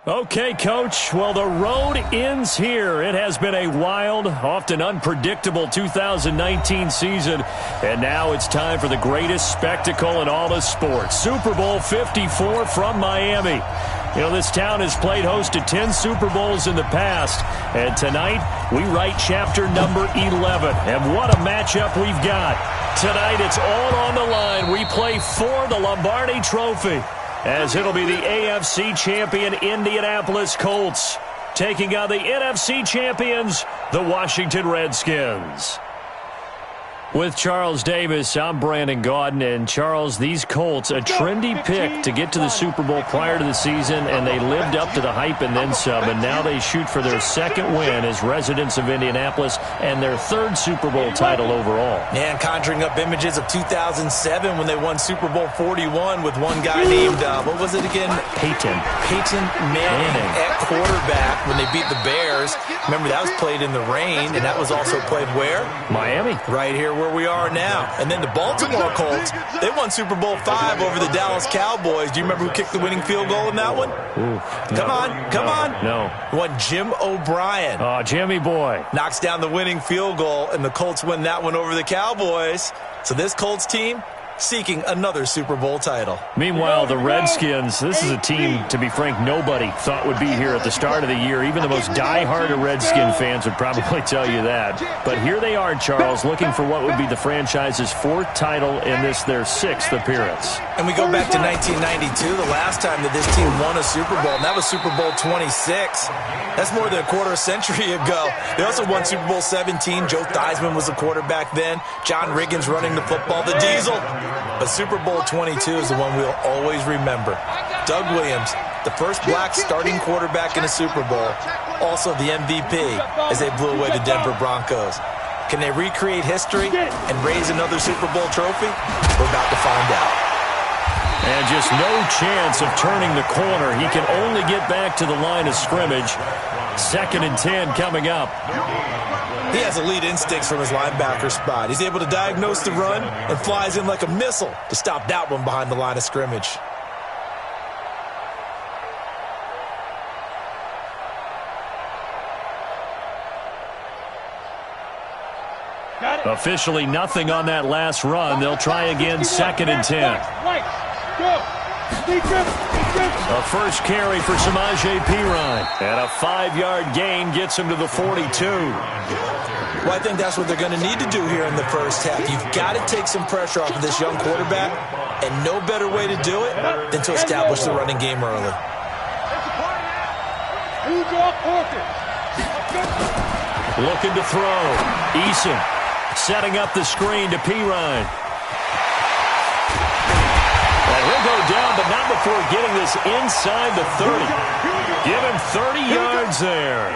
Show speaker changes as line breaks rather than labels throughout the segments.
Okay, Coach. Well, the road ends here. It has been a wild, often unpredictable 2019 season. And now it's time for the greatest spectacle in all of sports. Super Bowl 54 from Miami. You know, this town has played host to 10 Super Bowls in the past. And tonight, we write chapter number 11. And what a matchup we've got. Tonight, it's all on the line. We play for the Lombardi Trophy, as it'll be the AFC champion Indianapolis Colts taking on the NFC champions, the Washington Redskins. With Charles Davis, I'm Brandon Gaudin. And Charles, these Colts, a trendy pick to get to the Super Bowl prior to the season, and they lived up to the hype and then some, and now they shoot for their second win as residents of Indianapolis and their third Super Bowl title overall.
And conjuring up images of 2007 when they won Super Bowl 41 with one guy named, what was it again?
Peyton
Manning at quarterback when they beat the Bears. Remember, that was played in the rain, and that was also played where?
Miami.
Right here where we are now. And then the Baltimore Colts, they won Super Bowl V over the Dallas Cowboys. Do you remember who kicked the winning field goal in that one?
Ooh,
Come on.
No.
One Jim O'Brien.
Oh, Jimmy boy.
Knocks down the winning field goal, and the Colts win that one over the Cowboys. So this Colts team seeking another Super Bowl title.
Meanwhile, the Redskins, this is a team, to be frank, nobody thought would be here at the start of the year. Even the most diehard of Redskin fans would probably tell you that. But here they are, Charles, looking for what would be the franchise's fourth title in this, their sixth appearance.
And we go back to 1992, the last time that this team won a Super Bowl, and that was Super Bowl 26. That's more than a quarter century ago. They also won Super Bowl 17. Joe Theismann was the quarterback then. John Riggins running the football. The Diesel. But Super Bowl 22 is the one we'll always remember. Doug Williams, the first black starting quarterback in a Super Bowl, also the MVP as they blew away the Denver Broncos. Can they recreate history and raise another Super Bowl trophy? We're about to find out.
And just no chance of turning the corner. He can only get back to the line of scrimmage. 2nd and 10 coming up.
He has elite instincts from his linebacker spot. He's able to diagnose the run and flies in like a missile to stop that one behind the line of scrimmage.
Officially nothing on that last run. They'll try again, 2nd and 10. A first carry for Samaje Perine. And a 5-yard gain gets him to the 42.
Well, I think that's what they're going to need to do here in the first half. You've got to take some pressure off of this young quarterback, and no better way to do it than to establish the running game early.
Looking to throw. Eason setting up the screen to Perine. And he'll go down, but not before getting this inside the 30. Give him 30 yards there.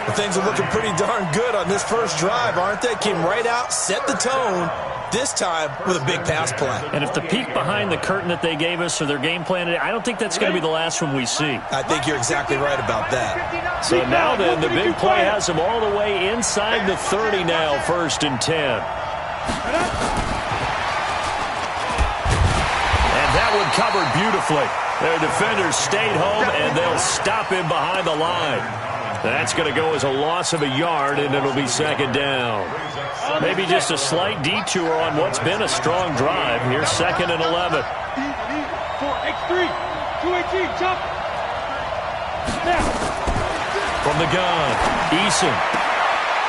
Well, things are looking pretty darn good on this first drive, aren't they? Came right out, set the tone, this time with a big pass play.
And if the peek behind the curtain that they gave us or their game plan, I don't think that's going to be the last one we see.
I think you're exactly right about that.
So now then, the big play has them all the way inside the 30 now, 1st and 10. And that one covered beautifully. Their defenders stayed home, and they'll stop him behind the line. That's going to go as a loss of a yard, and it'll be 2nd down. Maybe just a slight detour on what's been a strong drive. Here's 2nd and 11. From the gun, Eason.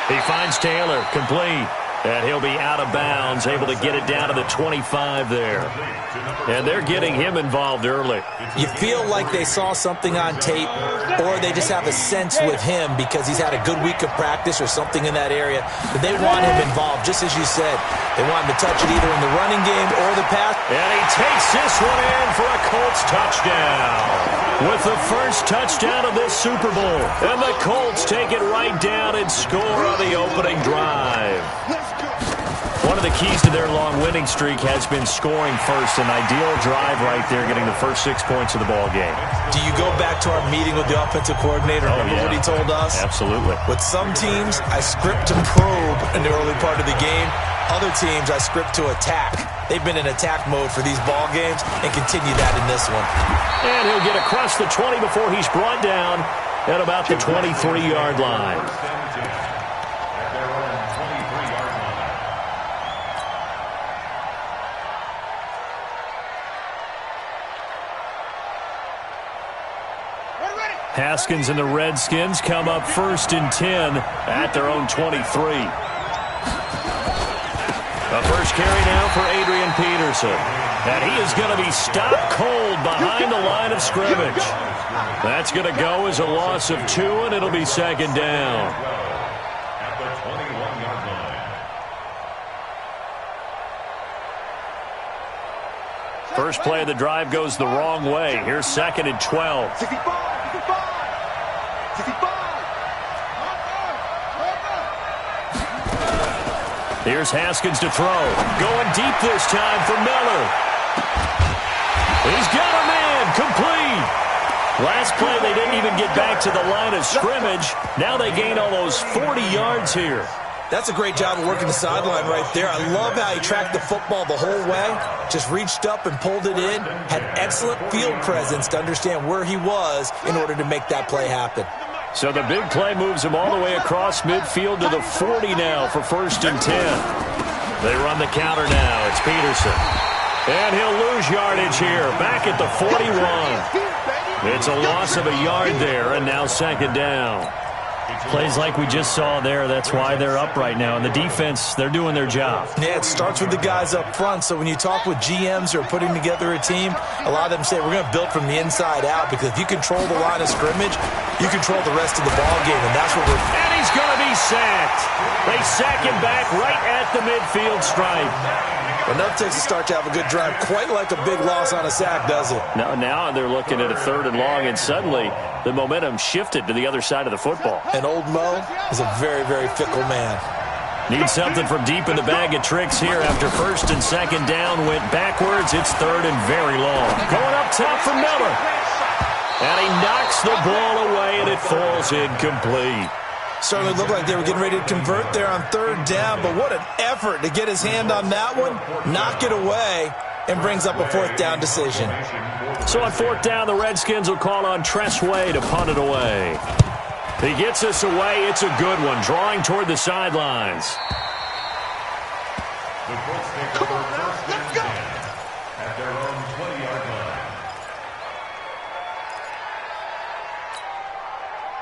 He finds Taylor, complete. And he'll be out of bounds, able to get it down to the 25 there. And they're getting him involved early.
You feel like they saw something on tape, or they just have a sense with him because he's had a good week of practice or something in that area. But they want him involved, just as you said. They want him to touch it either in the running game or the pass.
And he takes this one in for a Colts touchdown. With the first touchdown of this Super Bowl. And the Colts take it right down and score on the opening drive. One of the keys to their long winning streak has been scoring first. An ideal drive right there, getting the first 6 points of the ball game.
Do you go back to our meeting with the offensive coordinator? Remember what he told us?
Absolutely.
With some teams, I script to probe in the early part of the game. Other teams, I script to attack. They've been in attack mode for these ball games and continue that in this one.
And he'll get across the 20 before he's brought down at about the 23-yard line. Haskins and the Redskins come up 1st and 10 at their own 23. The first carry now for Adrian Peterson. And he is going to be stopped cold behind the line of scrimmage. That's going to go as a loss of 2, and it'll be 2nd down.
At the 21-yard line.
First play of the drive goes the wrong way. Here's 2nd and 12.
65.
Here's Haskins to throw. Going deep this time for Miller. He's got a man. Complete. Last play, they didn't even get back to the line of scrimmage. Now they gain almost 40 yards here.
That's a great job of working the sideline right there. I love how he tracked the football the whole way. Just reached up and pulled it in. Had excellent field presence to understand where he was in order to make that play happen.
So the big play moves him all the way across midfield to the 40 now for 1st and 10. They run the counter now. It's Peterson. And he'll lose yardage here. Back at the 41. It's a loss of a yard there, and now 2nd down. Plays like we just saw there. That's why they're up right now. And the defense, they're doing their job.
Yeah, it starts with the guys up front. So when you talk with GMs who are putting together a team, a lot of them say we're going to build from the inside out, because if you control the line of scrimmage, you control the rest of the ball game, and that's what we're...
And he's going to be sacked. They sack him back right at the midfield stripe.
Enough takes to start to have a good drive. Quite like a big loss on a sack, does it?
No, now they're looking at a 3rd and long, and suddenly the momentum shifted to the other side of the football.
And old Mo is a very, very fickle man.
Need something from deep in the bag of tricks here after 1st and 2nd down. Went backwards. It's 3rd and very long. Going up top for Miller. And he knocks the ball away, and it falls incomplete.
Certainly looked like they were getting ready to convert there on 3rd down, but what an effort to get his hand on that one, knock it away, and brings up a 4th down decision.
So on 4th down, the Redskins will call on Tressway to punt it away. He gets us away. It's a good one, drawing toward the sidelines.
Come on now, let's go. At their own 20-yard line.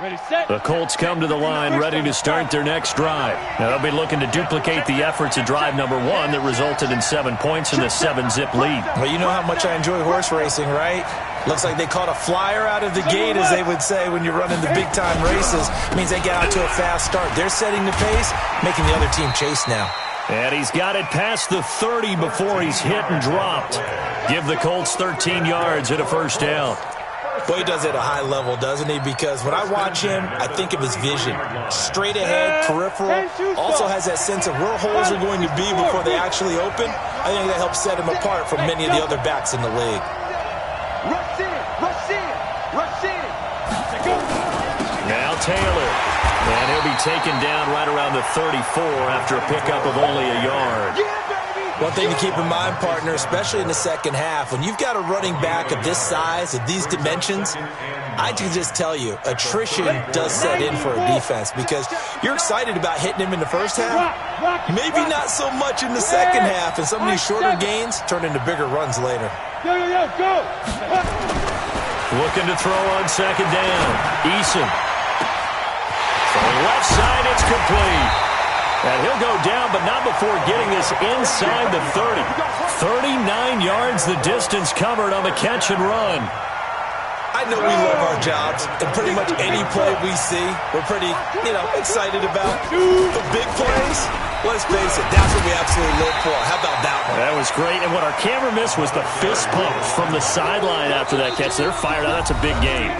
Ready, set.
The Colts come to the line ready to start their next drive. Now they'll be looking to duplicate the efforts of drive number 1 that resulted in 7 points in the 7-zip lead.
Well, you know how much I enjoy horse racing, right? Looks like they caught a flyer out of the gate, as they would say when you're running the big-time races. It means they get out to a fast start. They're setting the pace, making the other team chase now.
And he's got it past the 30 before he's hit and dropped. Give the Colts 13 yards and a 1st down.
Boy, he does it at a high level, doesn't he? Because when I watch him, I think of his vision. Straight ahead, peripheral. Also has that sense of where holes are going to be before they actually open. I think that helps set him apart from many of the other backs in the league.
Rush in, rush in, rush in.
Now Taylor. And he'll be taken down right around the 34 after a pickup of only a yard.
One thing to keep in mind, partner, especially in the second half, when you've got a running back of this size, of these dimensions, I can just tell you, attrition does set in for a defense, because you're excited about hitting him in the first half, maybe not so much in the second half, and some of these shorter gains turn into bigger runs later.
Yo, go!
Looking to throw on 2nd down. Eason. From the left side, it's complete. And he'll go down, but not before getting this inside the 30. 39 yards the distance covered on the catch and run.
I know we love our jobs, and pretty much any play we see, we're pretty, excited about. The big plays, let's face it, that's what we absolutely live for. How about that one?
That was great, and what our camera missed was the fist pump from the sideline after that catch. They're fired out. That's a big game.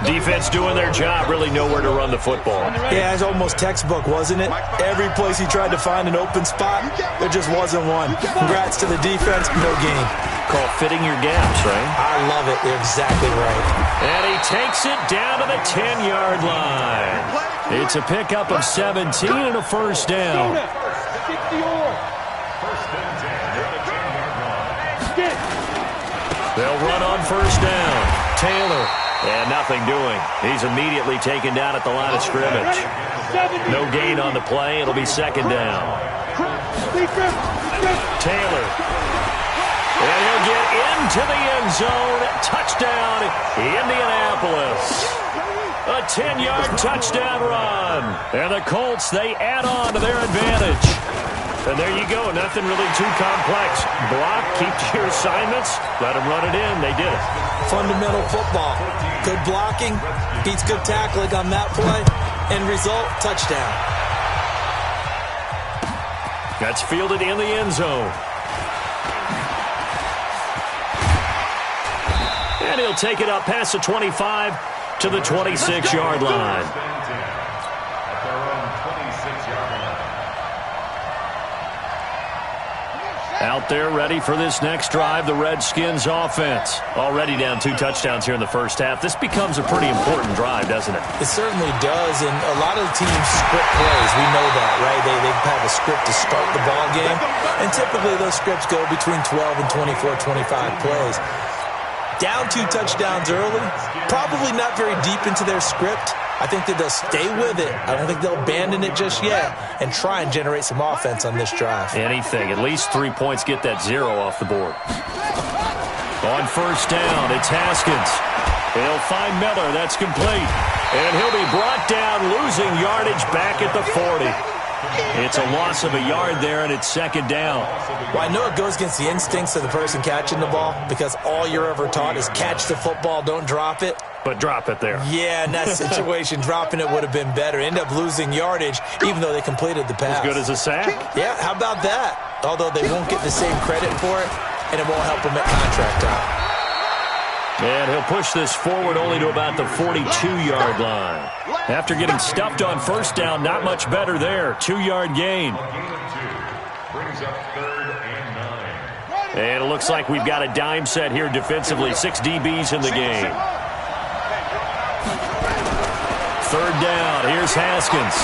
Defense doing their job, really nowhere to run the football.
Yeah, it's almost textbook, wasn't it? Every place he tried to find an open spot, there just wasn't one. Congrats to the defense, no gain.
Called fitting your gaps, right?
I love it. You're exactly right.
And he takes it down to the 10-yard line. It's a pickup of 17 and a 1st down. They'll run on first down. Taylor. And nothing doing. He's immediately taken down at the line of scrimmage. No gain on the play. It'll be second down. Taylor. And he'll get into the end zone. Touchdown, Indianapolis. A 10-yard touchdown run. And the Colts, they add on to their advantage. And there you go. Nothing really too complex. Block, keep to your assignments, let them run it in. They did it.
Fundamental football. Good blocking beats good tackling on that play. End result, touchdown.
That's fielded in the end zone. And he'll take it up past the 25 to the 26-yard line. Out there ready for this next drive, the Redskins offense. Already down 2 touchdowns here in the first half. This becomes a pretty important drive, doesn't it?
It certainly does, and a lot of the teams script plays. We know that, right? They have a script to start the ball game, and typically those scripts go between 12 and 24, 25 plays. Down 2 touchdowns early, probably not very deep into their script. I think that they'll stay with it. I don't think they'll abandon it just yet and try and generate some offense on this drive.
Anything. At least 3 points, get that 0 off the board. On first down, it's Haskins. He'll find Miller. That's complete. And he'll be brought down, losing yardage back at the 40. It's a loss of a yard there, and it's second down.
Well, I know it goes against the instincts of the person catching the ball because all you're ever taught is catch the football, don't drop it.
But drop it there.
Yeah, in that situation, dropping it would have been better. End up losing yardage, even though they completed the pass.
As good as a sack?
Yeah, how about that? Although they won't get the same credit for it, and it won't help them at contract time.
And he'll push this forward only to about the 42-yard line. After getting stuffed on first down, not much better there. 2-yard gain.
Brings up 3rd and 9.
And it looks like we've got a dime set here defensively. 6 DBs in the game. 3rd down. Here's Haskins.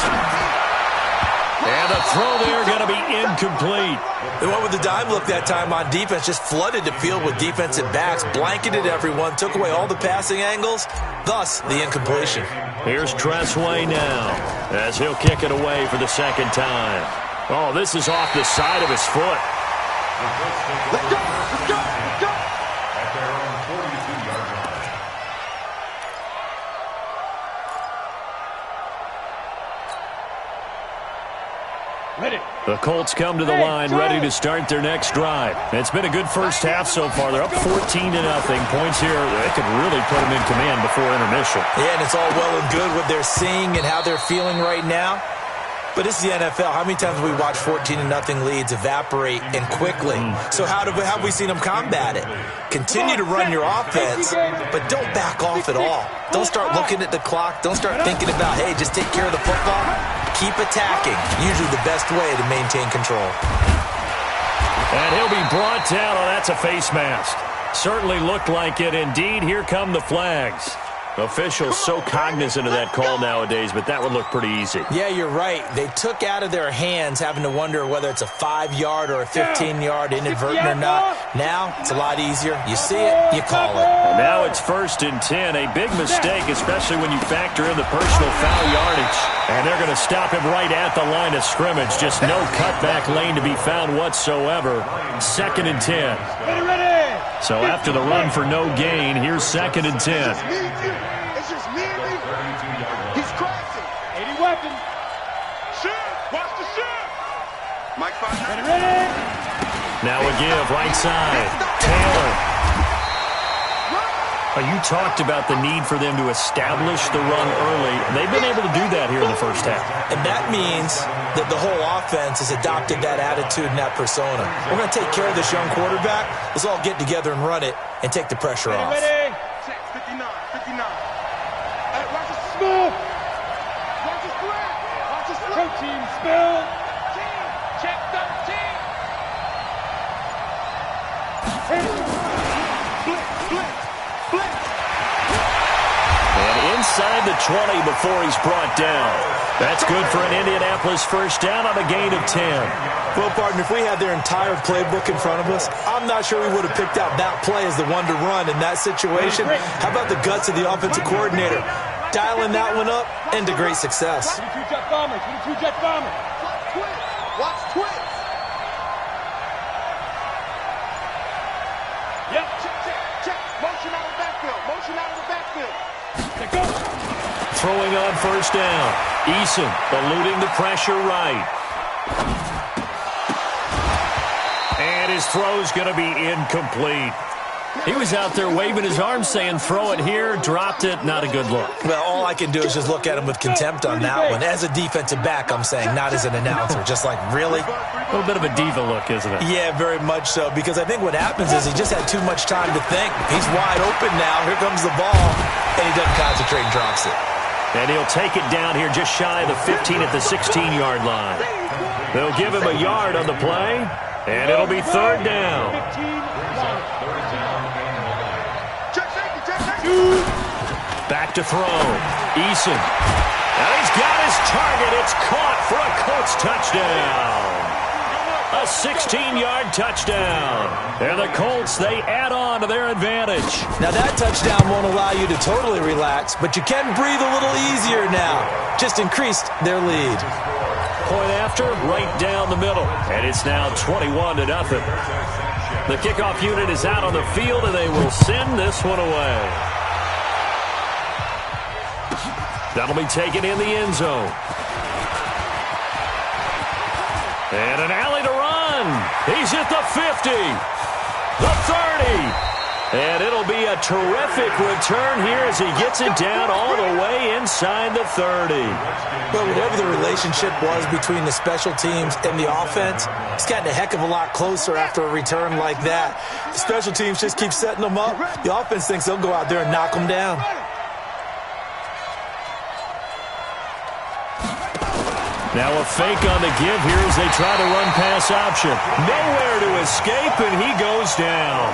And the throw there going to be incomplete.
They went with the dime look that time on defense, just flooded the field with defensive backs, blanketed everyone, took away all the passing angles, thus the incompletion.
Here's Tressway now as he'll kick it away for the second time. Oh, this is off the side of his foot.
Let's go, let's go, let's go.
At their own 42-yard line.
Ready.
The Colts come to the line ready to start their next drive. It's been a good first half so far. They're up 14-0. Points here, they could really put them in command before intermission.
Yeah, and it's all well and good what they're seeing and how they're feeling right now. But this is the NFL. How many times have we watched 14-0 leads evaporate and quickly? So how have we seen them combat it? Continue to run your offense, but don't back off at all. Don't start looking at the clock. Don't start thinking about, hey, just take care of the football. Keep attacking. Usually the best way to maintain control.
And he'll be brought down. Oh, that's a face mask. Certainly looked like it. Indeed, here come the flags. Officials so cognizant of that call nowadays, but that would look pretty easy.
Yeah, you're right. They took out of their hands having to wonder whether it's a 5-yard or a 15-yard inadvertent or not. Now, it's a lot easier. You see it, you call it.
And now it's 1st and 10. A big mistake, especially when you factor in the personal foul yardage. And they're going to stop him right at the line of scrimmage. Just no cutback lane to be found whatsoever. 2nd and 10. So after the run for no gain, here's 2nd and 10.
It's just me and me. He's crazy. 80 weapons. Shoot. Watch the shoot. Mike 5. Ready.
Now a give, right side. Taylor. You talked about the need for them to establish the run early. They've been able to do that here in the first half.
And that means that the whole offense has adopted that attitude and that persona. We're going to take care of this young quarterback. Let's all get together and run it and take the pressure off.
Ready. Check 59, 59. Hey, watch the spill. Watch the split. Watch the split. Protein spill. Check 13. Blitz, blitz, blitz.
And inside the 20 before he's brought down. That's good for an Indianapolis first down on a gain of 10.
Well, partner, if we had their entire playbook in front of us, I'm not sure we would have picked out that play as the one to run in that situation. How about the guts of the offensive coordinator? Dialing that one up into great success.
22 jet bombers, 22 jet bombers. Watch twitch. Yep, check. Motion out of the backfield. Motion out of the backfield. Let go.
Throwing on first down. Eason eluding the pressure right. And his throw's going to be incomplete. He was out there waving his arms saying, throw it here, dropped it, not a good look.
Well, all I can do is just look at him with contempt on that one. As a defensive back, I'm saying, not as an announcer. Just like, really?
A little bit of a diva look, isn't it?
Yeah, very much so, because I think what happens is he just had too much time to think. He's wide open now. Here comes the ball, and he doesn't concentrate and drops it.
And he'll take it down here just shy of the 15 at the 16-yard line. They'll give him a yard on the play, and it'll be third down. Back to throw. Eason. And he's got his target. It's caught for a Colts touchdown. A 16-yard touchdown. And the Colts, they add on to their advantage.
Now that touchdown won't allow you to totally relax, but you can breathe a little easier now. Just increased their lead.
Point after, right down the middle. And it's now 21-0. The kickoff unit is out on the field, and they will send this one away. That'll be taken in the end zone. And an alley to run. He's at the 50, the 30. And it'll be a terrific return here as he gets it down all the way inside the 30.
Well, whatever the relationship was between the special teams and the offense, it's gotten a heck of a lot closer after a return like that. The special teams just keep setting them up. The offense thinks they'll go out there and knock them down.
Now a fake on the give here as they try to run pass option. Nowhere to escape, and he goes down.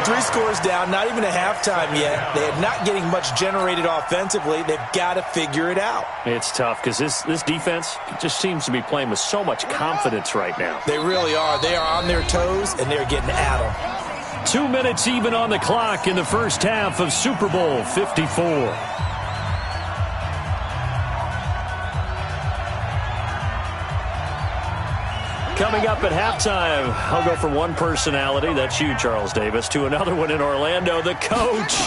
3 scores down, not even a halftime yet. They're not getting much generated offensively. They've got to figure it out.
It's tough because this defense just seems to be playing with so much confidence right now.
They really are. They are on their toes, and they're getting at them.
2 minutes even on the clock in the first half of Super Bowl 54. Coming up at halftime, I'll go from one personality, that's you, Charles Davis, to another one in Orlando, the coach.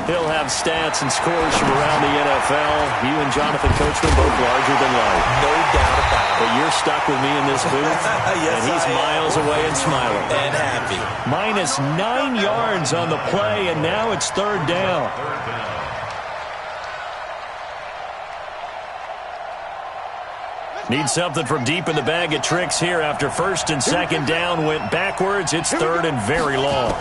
He'll have stats and scores from around the NFL. You and Jonathan Coachman both larger than life.
No doubt about it.
But you're stuck with me in this booth,
yes,
and he's miles away and smiling.
And happy.
Minus 9 yards on the play, and now it's third down. Need something from deep in the bag of tricks here after first and second down went backwards. It's third and very long.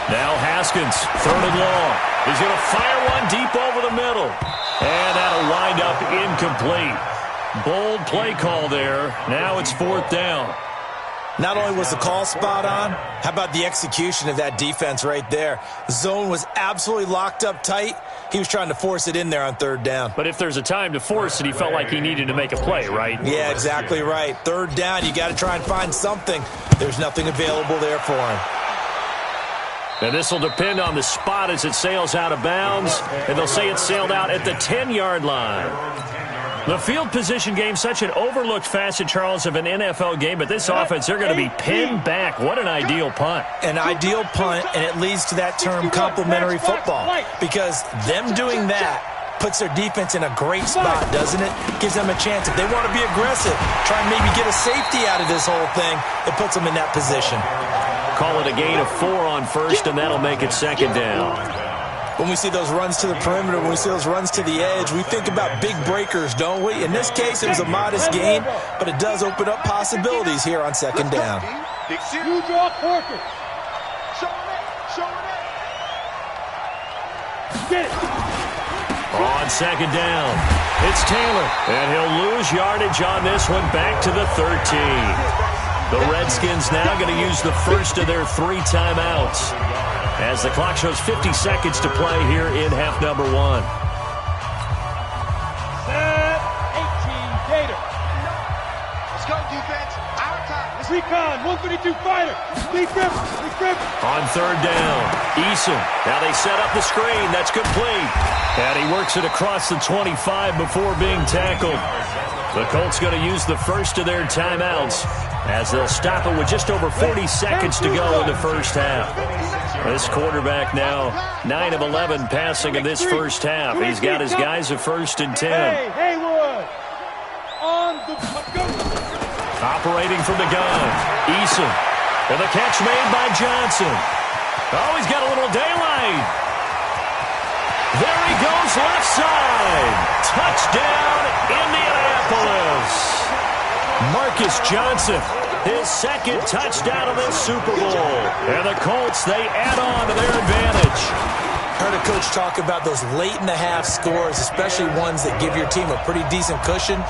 Now Haskins, third and long. He's going to fire one deep over the middle. And that'll wind up incomplete. Bold play call there. Now it's fourth down.
Not only was the call spot on, how about the execution of that defense right there? The zone was absolutely locked up tight. He was trying to force it in there on third down.
But if there's a time to force it, he felt like he needed to make a play, right?
Yeah, exactly right. Third down, you got to try and find something. There's nothing available there for him.
And this will depend on the spot as it sails out of bounds. And they'll say it sailed out at the 10-yard line. The field position game, such an overlooked facet, Charles, of an NFL game. But this offense, they're going to be pinned back. What an ideal punt.
An ideal punt, and it leads to that term complementary football. Because them doing that puts their defense in a great spot, doesn't it? Gives them a chance. If they want to be aggressive, try and maybe get a safety out of this whole thing, it puts them in that position.
Call it a gain of 4 on first, and that'll make it second down.
When we see those runs to the perimeter, when we see those runs to the edge, we think about big breakers, don't we? In this case, it was a modest gain, but it does open up possibilities here on second down.
You draw Porter. Showing it. Get it.
On second down, it's Taylor, and he'll lose yardage on this one back to the 13. The Redskins now going to use the first of their 3 timeouts as the clock shows 50 seconds to play here in half number 1.
Recon, 132 fighter. Deep grip, deep grip.
On third down, Eason. Now they set up the screen. That's complete. And he works it across the 25 before being tackled. The Colts going to use the first of their timeouts as they'll stop it with just over 40 seconds to go in the first half. This quarterback now 9 of 11 passing in this first half. He's got his guys at 1st and 10.
Hey, Haywood. On the go.
Operating from the gun, Eason. And the catch made by Johnson. Oh, he's got a little daylight. There he goes left side. Touchdown, Indianapolis. Marcus Johnson, his second touchdown of this Super Bowl. And the Colts, they add on to their advantage.
Heard a coach talk about those late-in-the-half scores, especially ones that give your team a pretty decent cushion.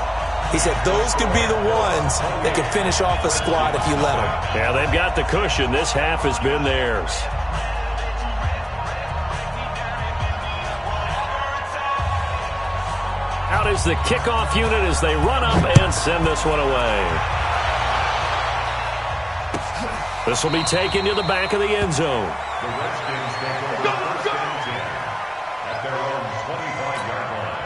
He said those could be the ones that can finish off a squad if you let them.
Yeah, they've got the cushion. This half has been theirs. Out is the kickoff unit as they run up and send this one away. This will be taken to the back of the end zone.
The Redskins take over first and 10 at their own 25-yard line.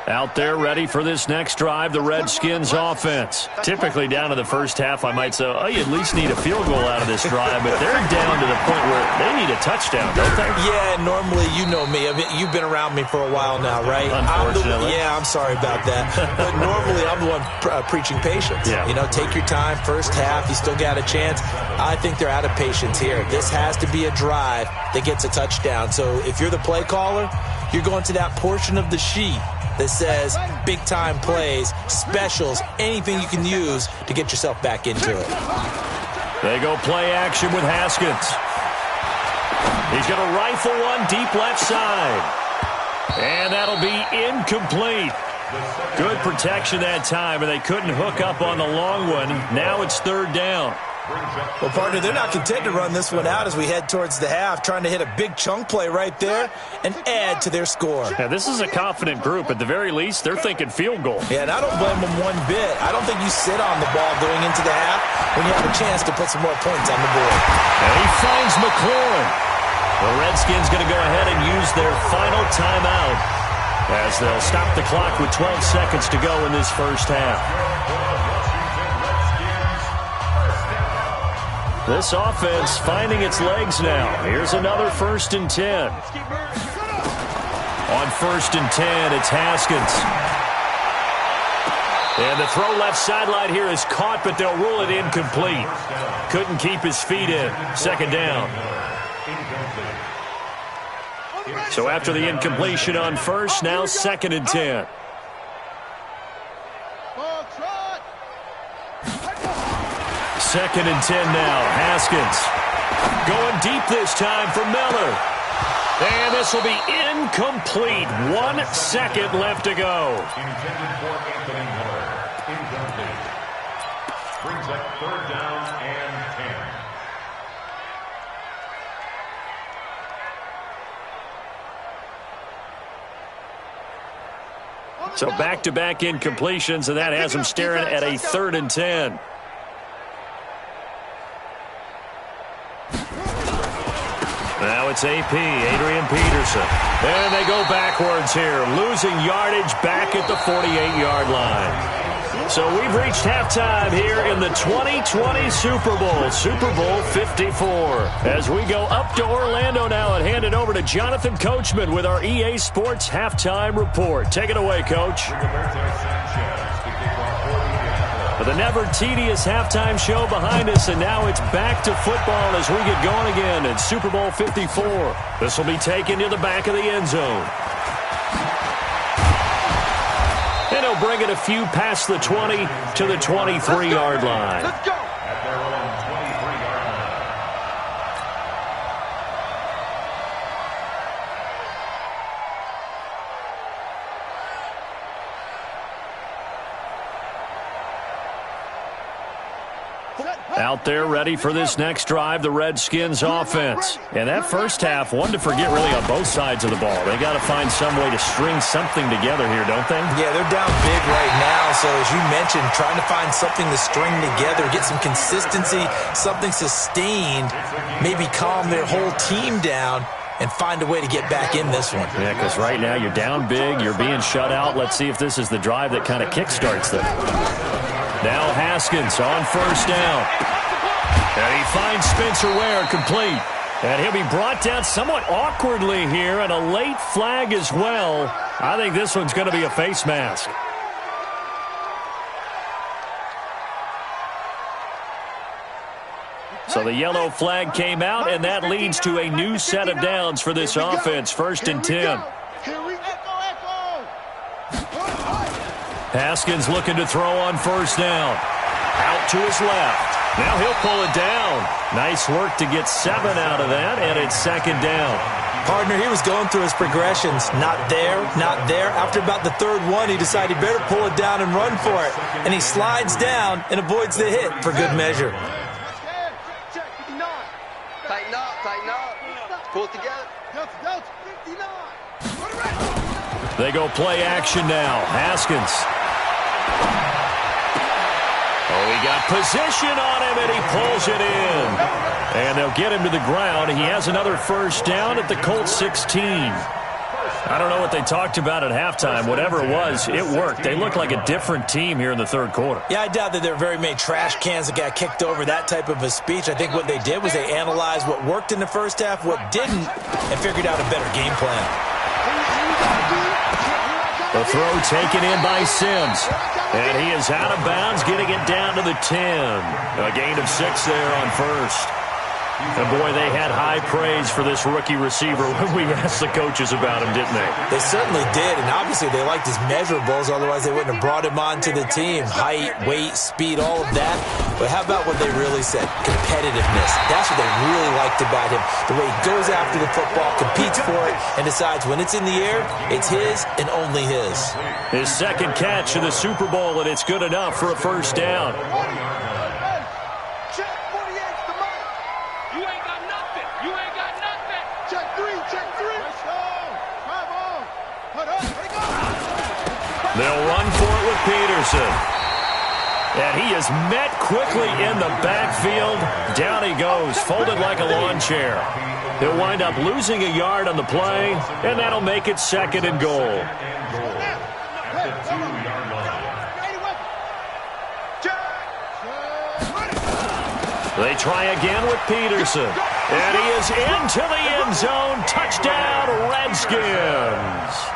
Out there ready for this next drive, the Redskins offense. Typically down to the first half, I might say, oh, you at least need a field goal out of this drive, but they're down to the point where they need a touchdown, don't they?
Yeah, normally, you know me. I mean, you've been around me for a while now, right?
Unfortunately.
I'm sorry about that. But normally, I'm the one preaching patience.
Yeah.
You know, take your time. First half, you still got a chance. I think they're out of patience here. This has to be a drive that gets a touchdown. So if you're the play caller, you're going to that portion of the sheet that says big-time plays, specials, anything you can use to get yourself back into it.
They go play action with Haskins. He's going to rifle one deep left side. And that'll be incomplete. Good protection that time, and they couldn't hook up on the long one. Now it's third down.
Well, partner, they're not content to run this one out as we head towards the half, trying to hit a big chunk play right there and add to their score.
Yeah, this is a confident group. At the very least, they're thinking field goal.
Yeah, and I don't blame them one bit. I don't think you sit on the ball going into the half when you have a chance to put some more points on the board.
And he finds McLaurin. The Redskins going to go ahead and use their final timeout as they'll stop the clock with 12 seconds to go in this first half. This offense finding its legs now. Here's another 1st and 10. On 1st and 10, it's Haskins. And the throw left sideline here is caught, but they'll rule it incomplete. Couldn't keep his feet in. Second down. So after the incompletion on 1st, now 2nd and 10. Second and 10 now. Haskins going deep this time for Miller. And this will be incomplete. 1 second left to go.
Intended for Anthony Miller. Incomplete. Brings up third down and 10.
So back-to-back incompletions, and that has them staring at a 3rd and 10. Now it's AP, Adrian Peterson. And they go backwards here, losing yardage back at the 48-yard line. So we've reached halftime here in the 2020 Super Bowl, Super Bowl 54. As we go up to Orlando now and hand it over to Jonathan Coachman with our EA Sports Halftime Report. Take it away, Coach. The never-tedious halftime show behind us, and now it's back to football as we get going again in Super Bowl 54. This will be taken to the back of the end zone. And he'll bring it a few past the 20 to the 23-yard line.
Let's go.
At their own 23-yard line.
Out there ready for this next drive, the Redskins offense. And that first half, one to forget really on both sides of the ball. They got to find some way to string something together here, don't they?
Yeah, they're down big right now. So as you mentioned, trying to find something to string together, get some consistency, something sustained, maybe calm their whole team down and find a way to get back in this one.
Yeah, because right now you're down big, you're being shut out. Let's see if this is the drive that kind of kickstarts them. Now Haskins on first down. And he finds Spencer Ware complete. And he'll be brought down somewhat awkwardly here, and a late flag as well. I think this one's going to be a face mask. So the yellow flag came out, and that leads to a new set of downs for this offense. 1st and 10. Haskins looking to throw on first down. Out to his left. Now he'll pull it down. Nice work to get 7 out of that, and it's 2nd down.
Partner, he was going through his progressions. Not there, not there. After about the 3rd one, he decided he better pull it down and run for it. And he slides down and avoids the hit for good measure.
Tighten up, tighten up. Pull it together.
They go play action now. Haskins. Oh, he got position on him, and he pulls it in. And they'll get him to the ground. He has another first down at the Colts 16. I don't know what they talked about at halftime. Whatever it was, it worked. They look like a different team here in the 3rd quarter.
Yeah, I doubt that there are very many trash cans that got kicked over, that type of a speech. I think what they did was they analyzed what worked in the first half, what didn't, and figured out a better game plan.
The throw taken in by Sims. And he is out of bounds, getting it down to the 10. A gain of 6 there on first. And boy, they had high praise for this rookie receiver when we asked the coaches about him, didn't they?
They certainly did, and obviously they liked his measurables, otherwise they wouldn't have brought him onto the team. Height, weight, speed, all of that. But how about what they really said? Competitiveness. That's what they really liked about him. The way he goes after the football, competes for it, and decides when it's in the air, it's his and only his.
His 2nd catch of the Super Bowl, and it's good enough for a first down. They'll run for it with Peterson. And he is met quickly in the backfield. Down he goes, folded like a lawn chair. He'll wind up losing a yard on the play, and that'll make it 2nd and goal. They try again with Peterson. And he is into the end zone. Touchdown, Redskins.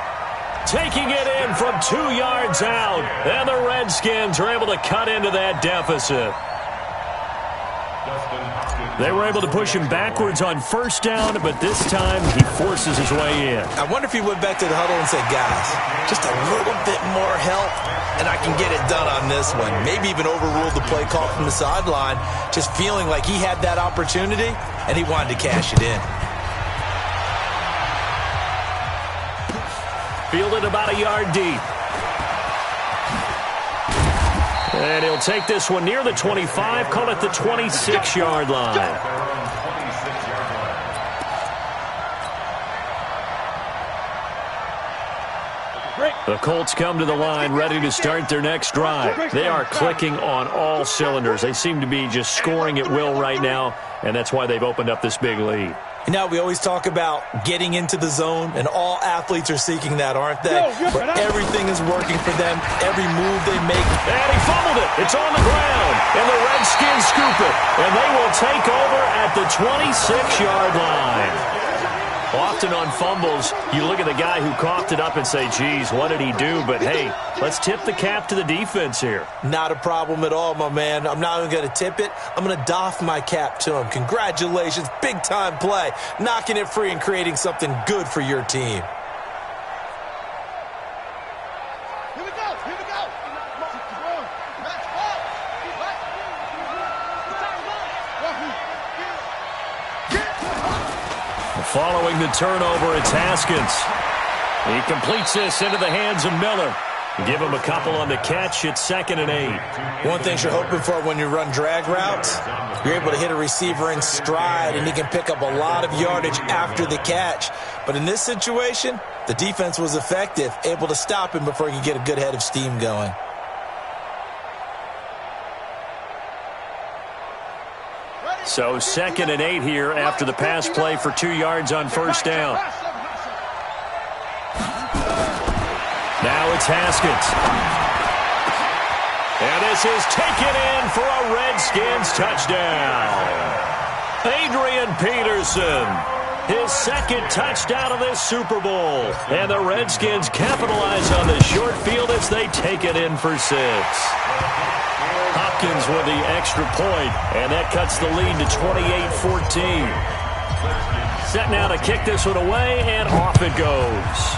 Taking it in from 2 yards out. And the Redskins are able to cut into that deficit. They were able to push him backwards on first down, but this time he forces his way in.
I wonder if he went back to the huddle and said, guys, just a little bit more help, and I can get it done on this one. Maybe even overruled the play call from the sideline, just feeling like he had that opportunity, and he wanted to cash it in.
Fielded about a yard deep. And he'll take this one near the 25, call it the 26-yard line. The Colts come to the line ready to start their next drive. They are clicking on all cylinders. They seem to be just scoring at will right now, and that's why they've opened up this big lead.
You know, we always talk about getting into the zone, and all athletes are seeking that, aren't they? Where everything is working for them, every move they make.
And he fumbled it. It's on the ground, and the Redskins scoop it, and they will take over at the 26-yard line. Often on fumbles, you look at the guy who coughed it up and say, geez, what did he do? But, hey, let's tip the cap to the defense here.
Not a problem at all, my man. I'm not even going to tip it. I'm going to doff my cap to him. Congratulations. Big-time play. Knocking it free and creating something good for your team.
Following the turnover, it's Haskins. He completes this into the hands of Miller. Give him a couple on the catch. It's 2nd and 8.
One thing you're hoping for when you run drag routes, you're able to hit a receiver in stride, and he can pick up a lot of yardage after the catch. But in this situation, the defense was effective, able to stop him before he could get a good head of steam going.
So 2nd and 8 here after the pass play for 2 yards on 1st down. Now it's Haskins. And this is taken in for a Redskins touchdown. Adrian Peterson, his 2nd touchdown of this Super Bowl. And the Redskins capitalize on the short field as they take it in for 6. Hopkins with the extra point, and that cuts the lead to 28-14. Set now to kick this one away, and off it goes.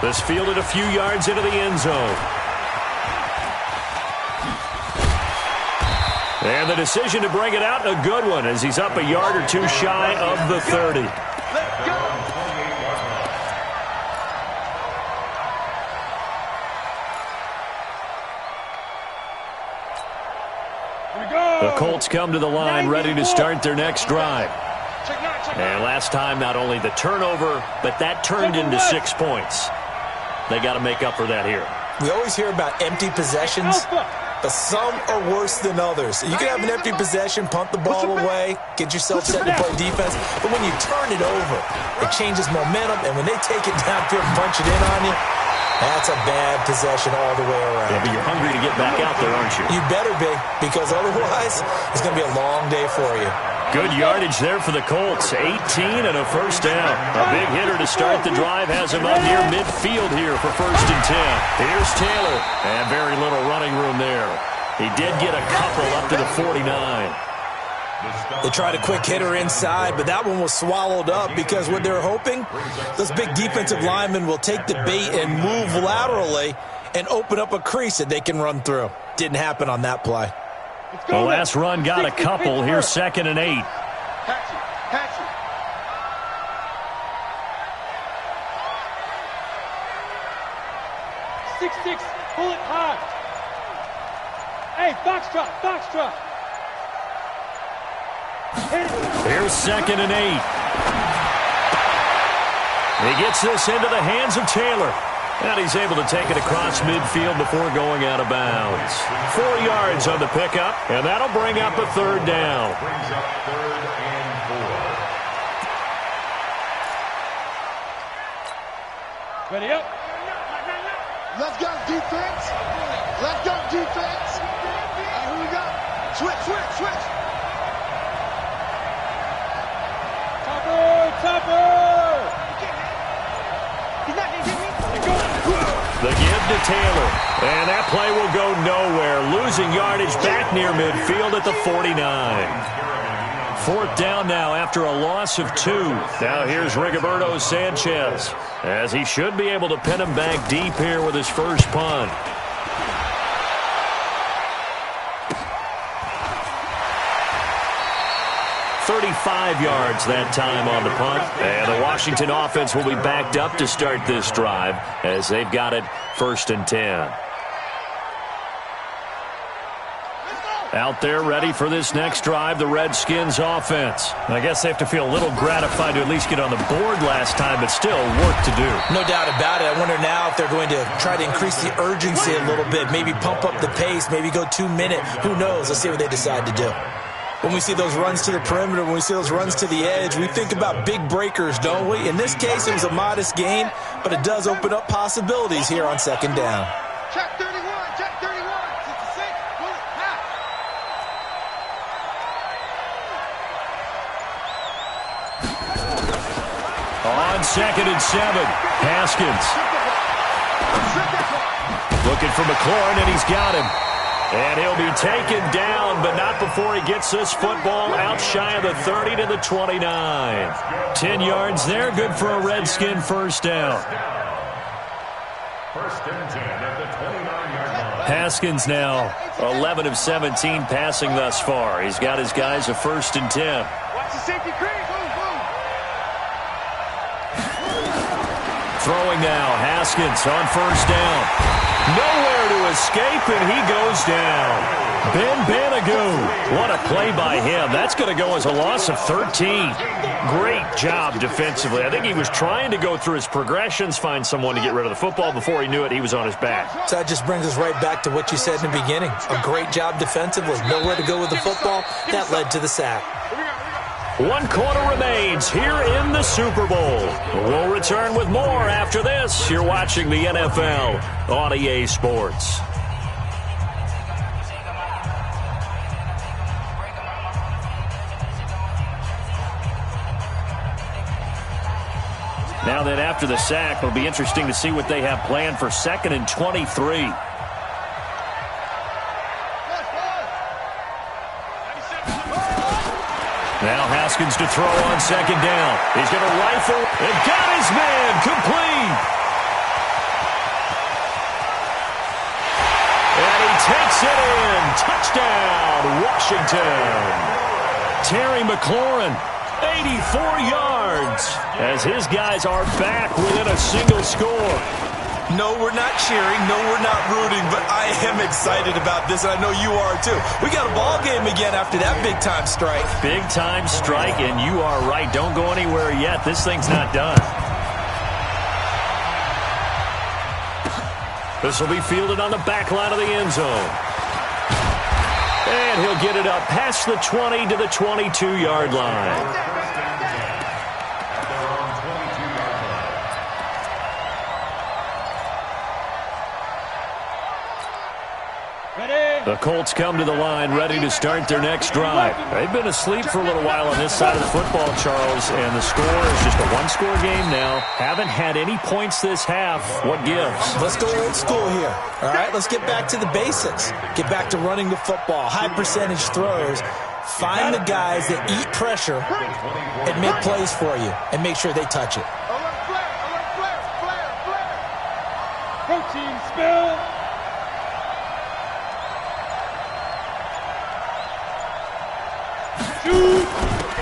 This fielded a few yards into the end zone. And the decision to bring it out, a good one, as he's up a yard or 2 shy of the 30. The Colts come to the line ready to start their next drive. And last time, not only the turnover, but that turned into 6 points. They got to make up for that here.
We always hear about empty possessions, but some are worse than others. You can have an empty possession, punt the ball away, get yourself set to play defense, but when you turn it over, it changes momentum, and when they take it downfield and punch it in on you, that's a bad possession all the way around.
Yeah, but you're hungry to get back out there, aren't you?
You better be, because otherwise, it's going to be a long day for you.
Good yardage there for the Colts. 18 and a 1st down. A big hitter to start the drive has him up near midfield here for 1st and 10. Here's Taylor. And very little running room there. He did get a couple up to the 49.
They tried a quick hitter inside, but that one was swallowed up because what they're hoping, those big defensive linemen will take the bait and move laterally and open up a crease that they can run through. Didn't happen on that play.
The last run got a couple. Here's 2nd and 8.
Catch it. Six, pull it hard. Hey, foxtrot.
Here's 2nd and 8. He gets this into the hands of Taylor. And he's able to take it across midfield before going out of bounds. 4 yards on the pickup, and that'll bring up a 3rd down.
Brings up 3rd and 4.
Ready up.
Let's go, defense. Here we go. Switch.
Topper. He's not going to get me.
The give to Taylor. And that play will go nowhere. Losing yardage back near midfield at the 49. 4th down now after a loss of 2. Now here's Rigoberto Sanchez, as he should be able to pin him back deep here with his first punt. .35 yards that time on the punt. And the Washington offense will be backed up to start this drive as they've got it 1st and 10. Out there ready for this next drive, the Redskins offense. I guess they have to feel a little gratified to at least get on the board last time, but still work to do.
No doubt about it. I wonder now if they're going to try to increase the urgency a little bit, maybe pump up the pace, maybe go 2 minute. Who knows? Let's see what they decide to do. When we see those runs to the perimeter, when we see those runs to the edge, we think about big breakers, don't we? In this case, it was a modest gain, but it does open up possibilities here on 2nd down.
Check 31. 66. Pull it back.
On 2nd and 7, Haskins. Looking for McLaurin, and he's got him. And he'll be taken down, but not before he gets this football out shy of the 30 to the 29. 10 yards there, good for a Redskin 1st down.
1st and 10 at the 29-yard line.
Haskins now 11 of 17 passing thus far. He's got his guys a 1st and 10.
Watch the safety crease.
Throwing now, Haskins on first down. Nowhere to escape, and he goes down. Ben Banagoo, what a play by him. That's going to go as a loss of 13. Great job defensively. I think he was trying to go through his progressions, find someone to get rid of the football. Before he knew it, he was on his back.
So that just brings us right back to what you said in the beginning. A great job defensively. Nowhere to go with the football. That led to the sack.
1 quarter remains here in the Super Bowl. We'll return with more after this. You're watching the NFL on EA Sports. Now then, after the sack, it'll be interesting to see what they have planned for 2nd and 23. Now Haskins to throw on 2nd down. He's going to rifle and got his man complete. And he takes it in. Touchdown, Washington. Terry McLaurin, 84 yards, as his guys are back within a single score.
No, we're not cheering. No, we're not rooting, but I am excited about this, and I know you are too. We got a ball game again after that big-time strike.
Big-time strike, and you are right. Don't go anywhere yet. This thing's not done. This will be fielded on the back line of the end zone. And he'll get it up past the 20 to the 22-yard line. The Colts come to the line ready to start their next drive. They've been asleep for a little while on this side of the football, Charles, and the score is just a one-score game now. Haven't had any points this half. What gives?
Let's go old school here. All right, let's get back to the basics. Get back to running the football, high-percentage throws. Find the guys that eat pressure and make plays for you and make sure they touch it.
Protein spill.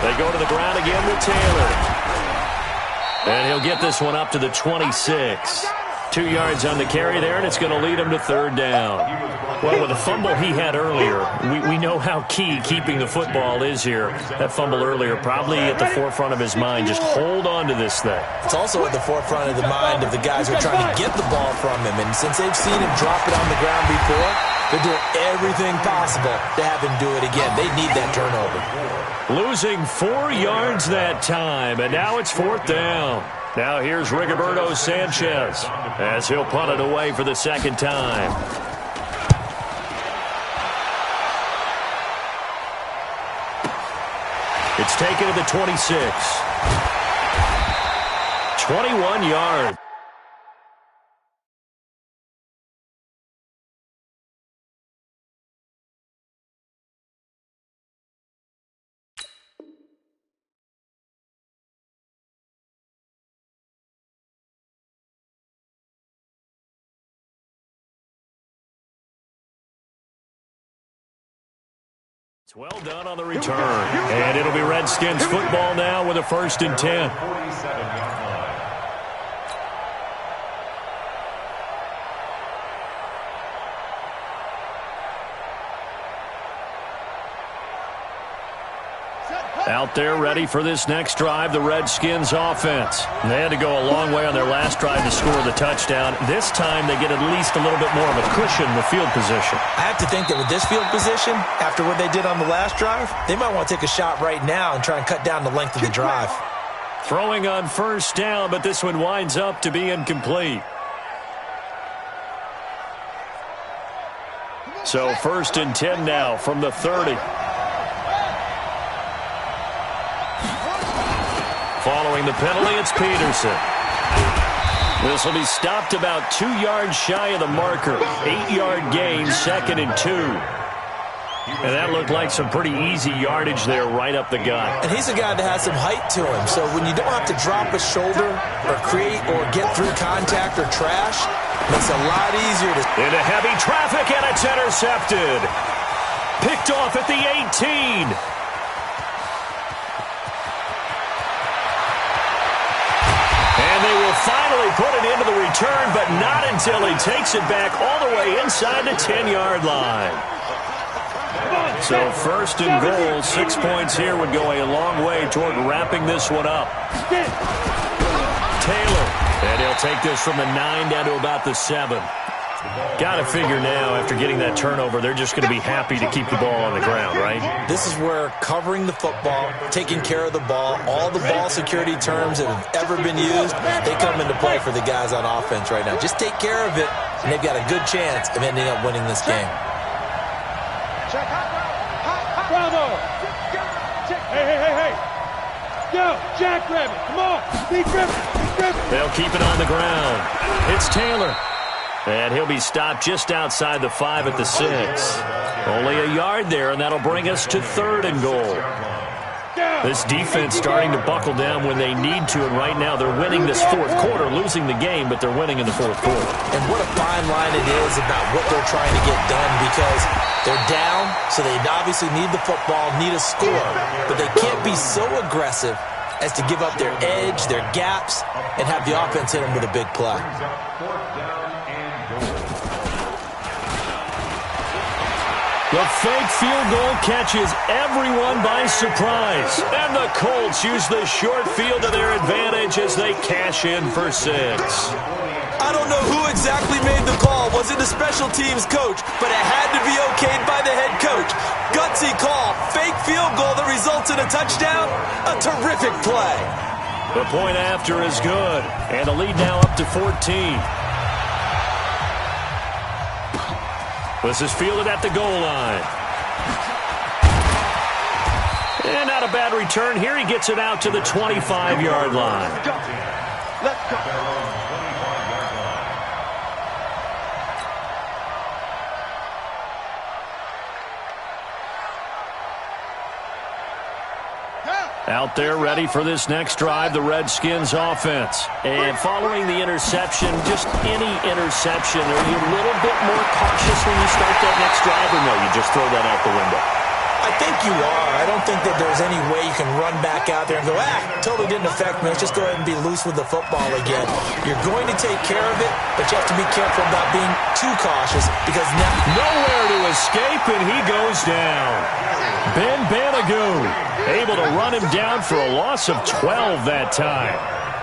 They go to the ground again with Taylor. And he'll get this one up to the 26. 2 yards on the carry there, and it's going to lead him to 3rd down. Well, with the fumble he had earlier, we know how key keeping the football is here. That fumble earlier probably at the forefront of his mind. Just hold on to this thing.
It's also at the forefront of the mind of the guys who are trying to get the ball from him. And since they've seen him drop it on the ground before, they're doing everything possible to have him do it again. They need that turnover.
Losing 4 yards that time, and now it's 4th down. Now here's Rigoberto Sanchez as he'll punt it away for the 2nd time. It's taken to the 26. 21 yards. It's well done on the return. And it'll be Redskins football now with a 1st and 10.
47-yard line.
Out there ready for this next drive, the Redskins offense. They had to go a long way on their last drive to score the touchdown. This time they get at least a little bit more of a cushion in the field position.
I have to think that with this field position, after what they did on the last drive, they might want to take a shot right now and try and cut down the length of the drive.
Throwing on 1st down, but this one winds up to be incomplete. So 1st and 10 now from the 30. Following the penalty, it's Peterson. This will be stopped about 2 yards shy of the marker. 8-yard gain, 2nd and 2. And that looked like some pretty easy yardage there right up the gut.
And he's a guy that has some height to him. So when you don't have to drop a shoulder or create or get through contact or trash, it makes it a lot easier to...
Into heavy traffic, and it's intercepted. Picked off at the 18. And they will finally put it into the return, but not until he takes it back all the way inside the 10-yard line. So first and goal, 6 points here would go a long way toward wrapping this one up. Taylor, and he'll take this from the 9 down to about the 7. Got to figure now, after getting that turnover, they're just going to be happy to keep the ball on the ground, right?
This is where covering the football, taking care of the ball, all the ball security terms that have ever been used, they come into play for the guys on offense right now. Just take care of it, and they've got a good chance of ending up winning this game.
Bravo! Hey! Go, Jackrabbit, come on! Be Griffin!
They'll keep it on the ground. It's Taylor. And he'll be stopped just outside the 5 at the 6. Only a yard there, and that'll bring us to 3rd and goal. This defense starting to buckle down when they need to, and right now they're winning this 4th quarter, losing the game, but they're winning in the 4th quarter.
And what a fine line it is about what they're trying to get done, because they're down, so they obviously need the football, need a score, but they can't be so aggressive as to give up their edge, their gaps, and have the offense hit them with a big play.
The fake field goal catches everyone by surprise. And the Colts use the short field to their advantage as they cash in for 6.
I don't know who exactly made the call. Was it the special teams coach? But it had to be okayed by the head coach. Gutsy call. Fake field goal that results in a touchdown. A terrific play.
The point after is good. And the lead now up to 14. This is fielded at the goal line. And not a bad return here. He gets it out to the 25-yard line.
Let's go.
Out there ready for this next drive, the Redskins offense. And following the interception, just any interception, are you a little bit more cautious when you start that next drive, or no, you just throw that out the window?
I think you are. I don't think that there's any way you can run back out there and go, totally didn't affect me. Let's just go ahead and be loose with the football again. You're going to take care of it, but you have to be careful about being too cautious, because now
nowhere to escape, and he goes down. Ben Banagoo able to run him down for a loss of 12 that time.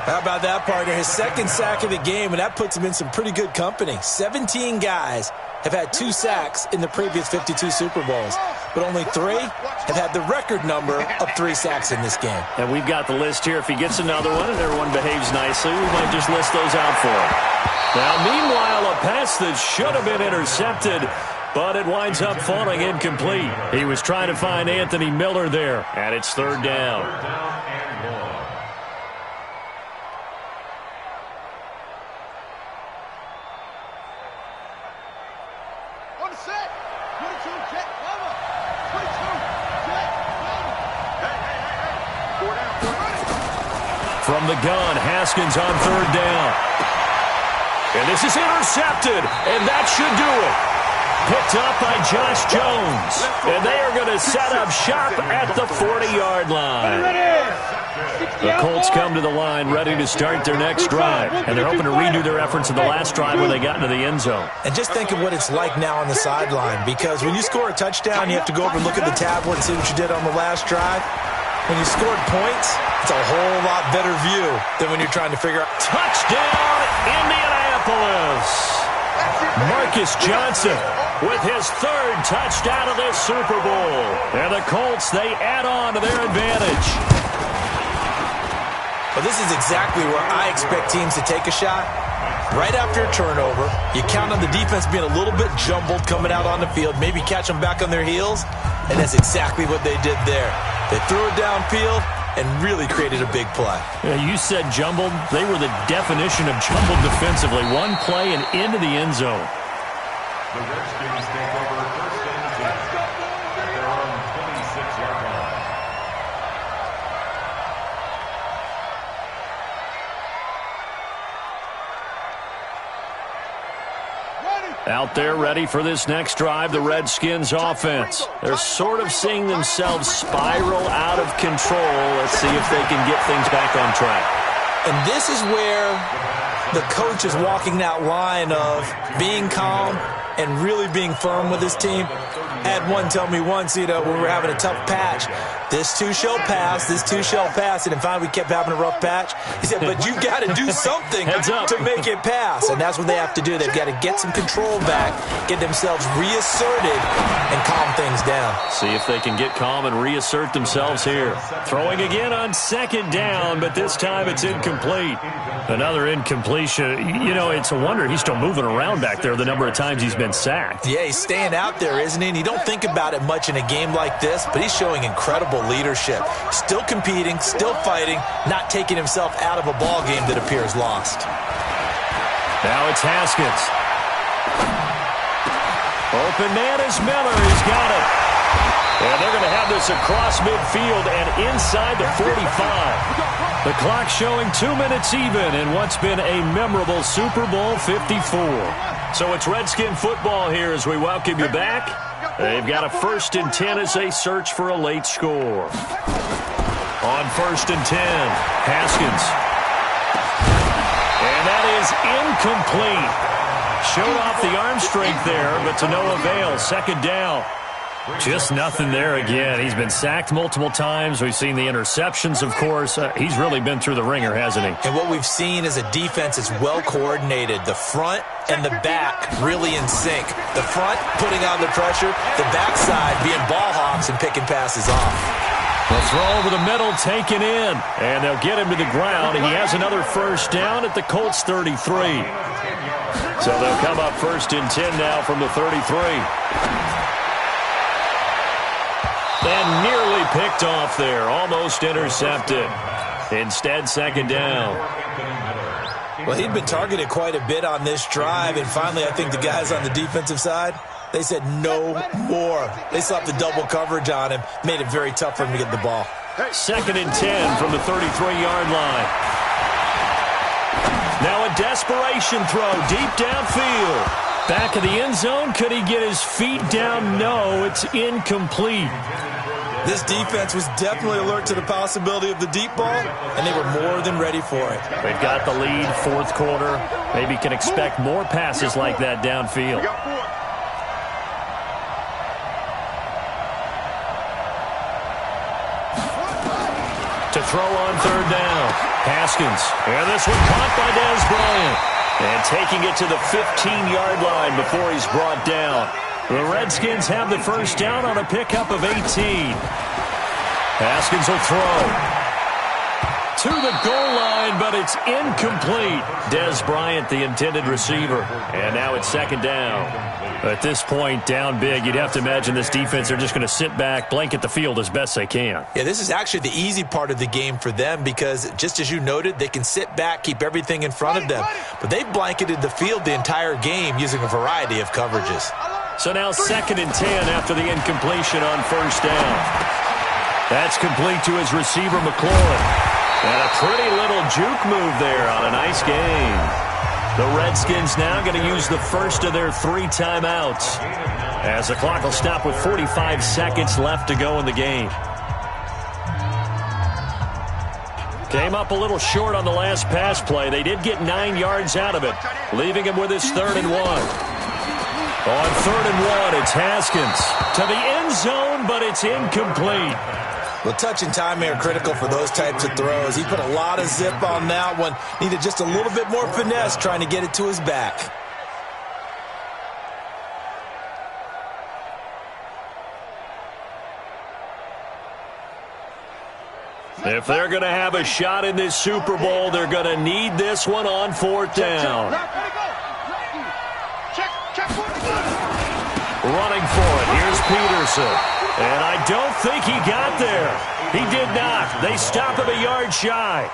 How about that, partner? His 2nd sack of the game, and that puts him in some pretty good company. 17 guys have had 2 sacks in the previous 52 Super Bowls, but only 3 have had the record number of 3 sacks in this game.
And we've got the list here. If he gets another one and everyone behaves nicely, we might just list those out for him. Now, meanwhile, a pass that should have been intercepted, but it winds up falling incomplete. He was trying to find Anthony Miller there, and it's 3rd down.
On the set. 22, jet, cover. 22, jet, cover. Hey. 4 down.
From the gun, Haskins on 3rd down. And this is intercepted, and that should do it. Picked up by Josh Jones. And they are going to set up shop at the 40-yard line. The Colts come to the line ready to start their next drive. And they're hoping to redo their efforts in the last drive when they got into the end zone.
And just think of what it's like now on the sideline, because when you score a touchdown, you have to go over and look at the tablet and see what you did on the last drive. When you scored points, it's a whole lot better view than when you're trying to figure out.
Touchdown, Indianapolis! Marcus Johnson with his 3rd touchdown of this Super Bowl. And the Colts, they add on to their advantage.
Well, this is exactly where I expect teams to take a shot. Right after a turnover, you count on the defense being a little bit jumbled coming out on the field, maybe catch them back on their heels, and that's exactly what they did there. They threw it downfield and really created a big play.
Yeah, you said jumbled. They were the definition of jumbled defensively. One play and into the end zone.
The Redskins take over 1st and 10 at their own 26-yard line.
Out there ready for this next drive, the Redskins offense. They're sort of seeing themselves spiral out of control. Let's see if they can get things back on track.
And this is where the coach is walking that line of being calm and really being firm with his team. I had one tell me once, when we were having a tough patch, this too shall pass, this too shall pass. And finally we kept having a rough patch. He said, but you've got to do something to make it pass. And that's what they have to do. They've got to get some control back, get themselves reasserted, and calm things down. See if they can get calm and reassert themselves here. Throwing again on second down, but this time it's incomplete.
Another incompletion. It's a wonder he's still moving around back there the number of times he's been sacked.
Yeah, he's staying out there, isn't he? And you don't think about it much in a game like this, but he's showing incredible leadership. Still competing, still fighting, not taking himself out of a ball game that appears lost.
Now it's Haskins. Open man is Miller. He's got it. And they're going to have this across midfield and inside the 45. The clock showing 2 minutes even in what's been a memorable Super Bowl 54. So it's Redskin football here as we welcome you back. They've got a 1st and 10 as they search for a late score. On 1st and 10, Haskins. And that is incomplete. Showed off the arm strength there, but to no avail. 2nd down. Just nothing there again. He's been sacked multiple times. We've seen the interceptions, of course. He's really been through the ringer, hasn't he?
And what we've seen is a defense that's well coordinated. The front and the back really in sync. The front putting on the pressure, the backside being ball hawks and picking passes off.
The throw over the middle taken in, and they'll get him to the ground. He has another 1st down at the Colts 33. So they'll come up 1st and 10 now from the 33. And nearly picked off there. Almost intercepted. Instead, 2nd down.
Well, he'd been targeted quite a bit on this drive, and finally I think the guys on the defensive side, they said no more. They slapped the double coverage on him, made it very tough for him to get the ball.
2nd and 10 from the 33-yard line. Now a desperation throw deep downfield. Back of the end zone. Could he get his feet down? No, it's incomplete.
This defense was definitely alert to the possibility of the deep ball, and they were more than ready for it.
They've got the lead, 4th quarter. Maybe can expect more passes like that downfield. To throw on 3rd down. Haskins. And this one caught by Dez Bryant. And taking it to the 15-yard line before he's brought down. The Redskins have the 1st down on a pickup of 18. Haskins will throw. To the goal line, but it's incomplete. Dez Bryant, the intended receiver. And now it's 2nd down. At this point, down big, you'd have to imagine this defense, they're just going to sit back, blanket the field as best they can.
Yeah, this is actually the easy part of the game for them because, just as you noted, they can sit back, keep everything in front of them. But they've blanketed the field the entire game using a variety of coverages.
So now 2nd and 10 after the incompletion on 1st down. That's complete to his receiver, McLaurin. And a pretty little juke move there on a nice game. The Redskins now going to use the 1st of their 3 timeouts as the clock will stop with 45 seconds left to go in the game. Came up a little short on the last pass play. They did get 9 yards out of it, leaving him with his 3rd and 1. On 3rd and 1, it's Haskins to the end zone, but it's incomplete.
Well, touch and timing are critical for those types of throws. He put a lot of zip on that one. Needed just a little bit more finesse trying to get it to his back.
If they're going to have a shot in this Super Bowl, they're going to need this one on 4th down. Running for it. Here's Peterson. And I don't think he got there. He did not. They stop him a yard shy.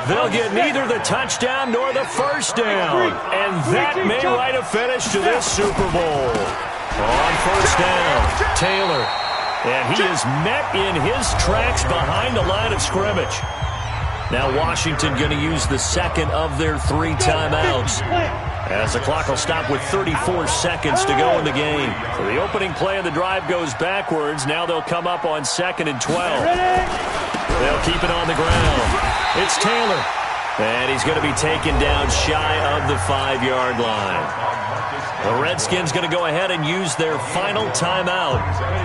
They'll get neither the touchdown nor the 1st down. And that may write a finish to this Super Bowl. On 1st down, Taylor. And he is met in his tracks behind the line of scrimmage. Now Washington going to use the 2nd of their 3 timeouts, as the clock will stop with 34 seconds to go in the game. So the opening play of the drive goes backwards. Now they'll come up on 2nd and 12. They'll keep it on the ground. It's Taylor. And he's going to be taken down shy of the 5-yard line. The Redskins going to go ahead and use their final timeout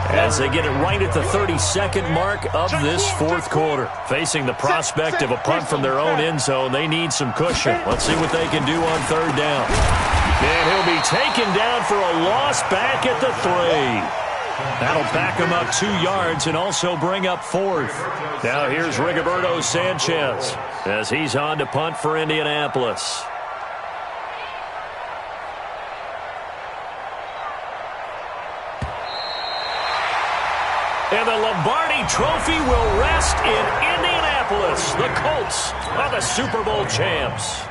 as they get it right at the 32nd mark of this fourth quarter. Facing the prospect of a punt from their own end zone, they need some cushion. Let's see what they can do on third down. And he'll be taken down for a loss back at the 3. That'll back him up 2 yards and also bring up fourth. Now here's Rigoberto Sanchez as he's on to punt for Indianapolis. And the Lombardi Trophy will rest in Indianapolis. The Colts are the Super Bowl champs.